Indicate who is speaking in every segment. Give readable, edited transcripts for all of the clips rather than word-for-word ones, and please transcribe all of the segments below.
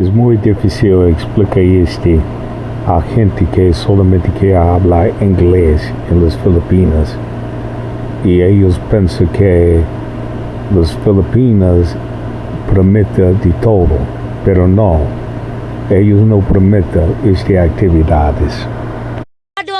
Speaker 1: Es muy difícil explicar a gente que solamente quiere hablar inglés en las Filipinas. Y ellos piensan que las Filipinas prometen de todo, pero no. Ellos no prometen actividades.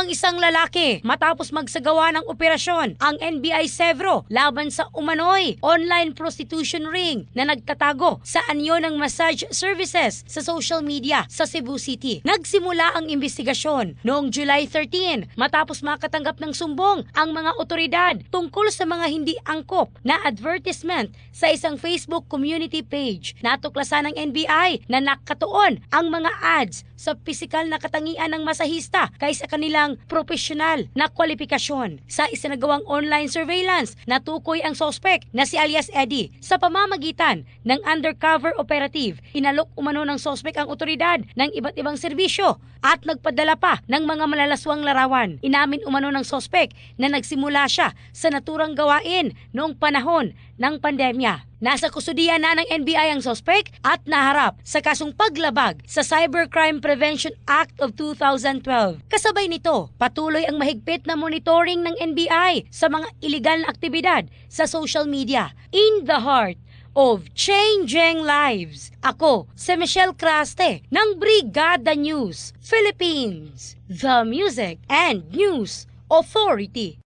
Speaker 2: Ang isang lalaki matapos magsagawa ng operasyon ang NBI Sevro laban sa umano'y online prostitution ring na nagtatago sa anyo ng massage services sa social media sa Cebu City. Nagsimula ang investigasyon noong July 13 matapos makatanggap ng sumbong ang mga otoridad tungkol sa mga hindi angkop na advertisement sa isang Facebook community page. Natuklasan ng NBI na nakatuon ang mga ads sa pisikal na katangian ng masahista kaysa kanilang profesional na kwalifikasyon. Sa isinagawang online surveillance, natukoy ang sospek na si alias Eddie. Sa pamamagitan ng undercover operative, inalok umano ng sospek ang otoridad ng iba't ibang serbisyo at nagpadala pa ng mga malalaswang larawan. Inamin umano ng sospek na nagsimula siya sa naturang gawain noong panahon ng pandemya. Nasa kustudiya na ng NBI ang sospek at naharap sa kasong paglabag sa Cybercrime Prevention Act of 2012. Kasabay nito, patuloy ang mahigpit na monitoring ng NBI sa mga iligal na aktibidad sa social media. In the heart of changing lives, ako si Michelle Craste ng Brigada News Philippines, the Music and News Authority.